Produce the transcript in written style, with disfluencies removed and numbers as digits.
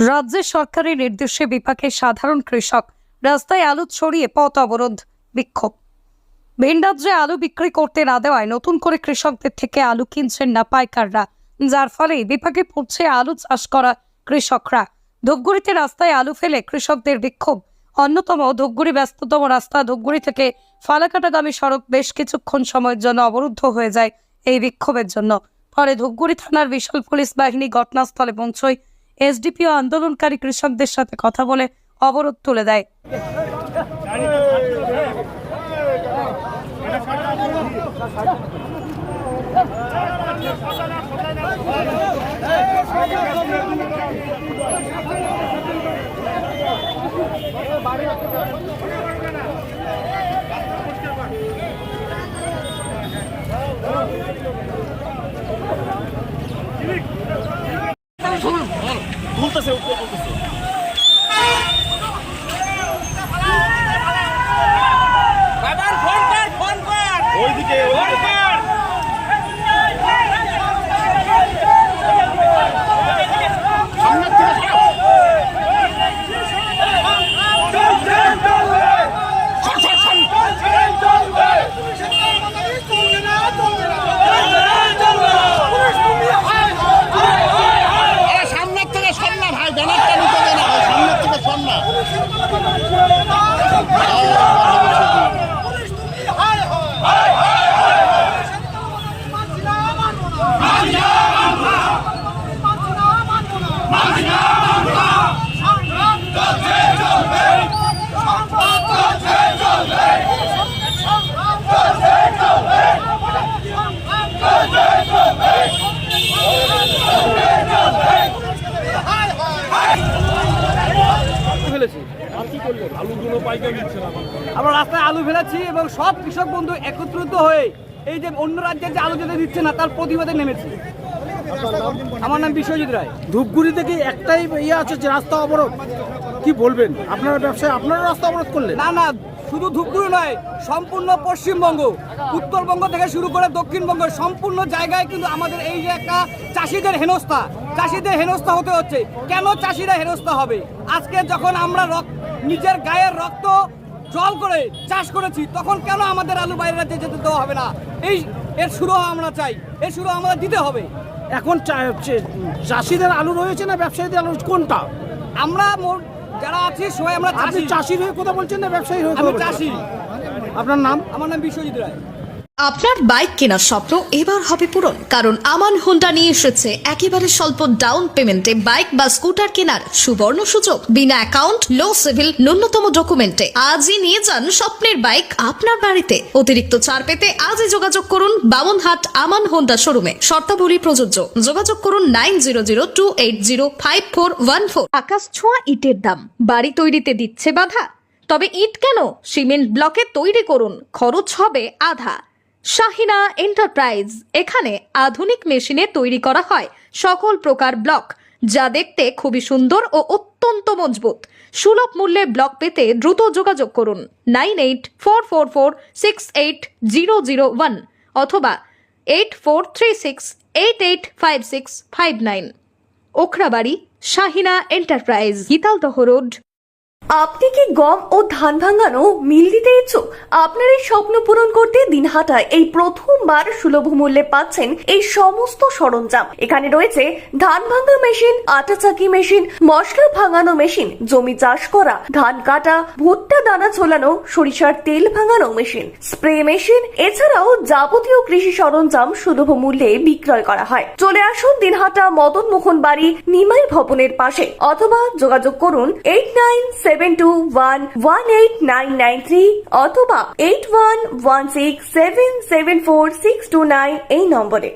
রাজ্যের সরকারি নির্দেশে বিপাকে সাধারণ কৃষক, রাস্তায় আলু ছড়িয়ে পথ অবরোধ, বিক্ষোভ। ভিন রাজ্যে আলু বিক্রি করতে না দেওয়ায় নতুন করে কৃষকদের থেকে আলু কিনছেন না পাইকাররা, যার ফলে বিপাকে পড়ছে আলু চাষ করা কৃষকরা। ধূপগুড়িতে রাস্তায় আলু ফেলে কৃষকদের বিক্ষোভ। অন্যতম ধূপগুড়ি ব্যস্ততম রাস্তা ধূপগুড়ি থেকে ফালাকাটাগামী সড়ক বেশ কিছুক্ষণ সময়ের জন্য অবরুদ্ধ হয়ে যায় এই বিক্ষোভের জন্য। ফলে ধূপগুড়ি থানার বিশাল পুলিশ বাহিনী ঘটনাস্থলে পৌঁছয়। এসডিপিও আন্দোলনকারী কৃষকদের সাথে কথা বলে অবরোধ তুলে দেয়। আমরা রাস্তায় আলু ফেলেছি এবং সব কৃষক বন্ধু একত্রিত হয়ে এই যে অন্য রাজ্যের যে আলু যেতে দিচ্ছে না তার প্রতিবাদে নেমেছি। আমার নাম বিশ্বজিৎ রায়। ধূপগুড়ি থেকে একটাই ইয়ে আছে যে রাস্তা অবরোধ, কি বলবেন? আপনারা ব্যবসায় আপনারা রাস্তা অবরোধ করলেন? না না, শুধু ধূপগুড়ি নয়, সম্পূর্ণ পশ্চিমবঙ্গ, উত্তরবঙ্গ থেকে শুরু করে দক্ষিণবঙ্গ সম্পূর্ণ জায়গায় কিন্তু আমাদের এই যে একটা চাষিদের হেনস্থা হতে হচ্ছে। কেন চাষিরা হেনস্থা হবে? আজকে যখন আমরা নিজের গায়ের রক্ত জল করে চাষ করেছি, তখন কেন আমাদের আলু বাইরে রাজ্যে যেতে দেওয়া হবে না? এর শুরু আমরা চাই, এর শুরু আমাদের দিতে হবে। এখন চাষিদের আলু রয়েছে না ব্যবসায়ীদের আলু, কোনটা? আমরা যারা আছি সবাই আমরা চাষি। চাষির হয়ে কথা বলছেন না ব্যবসায়ী হয়ে? আমি চাষি। আপনার নাম? আমার নাম বিশ্বজিৎ রায়। আপনার বাইক কেনার স্বপ্ন এবার হবে পূরণ, কারণ আমান হোন্ডা নিয়ে এসেছে একেবারে স্বল্প ডাউন পেমেন্টে বাইক বা স্কুটার কেনার সুবর্ণ সুযোগ। বিনা অ্যাকাউন্ট, লো সিভিল, ন্যূনতম ডকুমেন্টে আজই নিয়ে যান স্বপ্নের বাইক আপনার বাড়িতে। অতিরিক্ত ছাড় পেতে আজই যোগাযোগ করুন বামনহাট আমান হোন্ডা শোরুমে। শর্তাবলী প্রযোজ্য। যোগাযোগ করুন 9002805414। আকাশ ছোঁয়া ইটের দাম বাড়ি তৈরিতে দিচ্ছে বাধা? তবে ইট কেন, সিমেন্ট ব্লকে তৈরি করুন, খরচ হবে আধা। শাহিনা এন্টারপ্রাইজ, এখানে আধুনিক মেশিনে তৈরি করা হয় সকল প্রকার ব্লক, যা দেখতে খুবই সুন্দর ও অত্যন্ত মজবুত। সুলভ মূল্যে ব্লক পেতে দ্রুত যোগাযোগ করুন 9844468001 অথবা 8436885659। Okhrabari, Shahina enterprise, Gitaldaha road. আপনি কি গম ও ধান ভাঙানো মিল দিতে ইচ্ছুক? আপনার এই স্বপ্ন পূরণ করতে দিনহাটায় এই প্রথমবার সুলভ মূল্যে পাচ্ছেন এই সমস্ত সরঞ্জাম। এখানে রয়েছে ধান ভাঙা মেশিন, আটা চাকি মেশিন, মশলা ভাঙানো মেশিন, জমি চাষ করা, ধান কাটা, ভুট্টা দানা ছোলানো, সরিষার তেল ভাঙানো মেশিন, স্প্রে মেশিন, এছাড়াও যাবতীয় কৃষি সরঞ্জাম সুলভ মূল্যে বিক্রয় করা হয়। চলে আসুন দিনহাটা মদন মোহন বাড়ি নিমাই ভবনের পাশে, অথবা যোগাযোগ করুন 8172118993 অথবা 8116774629 এই নম্বরে।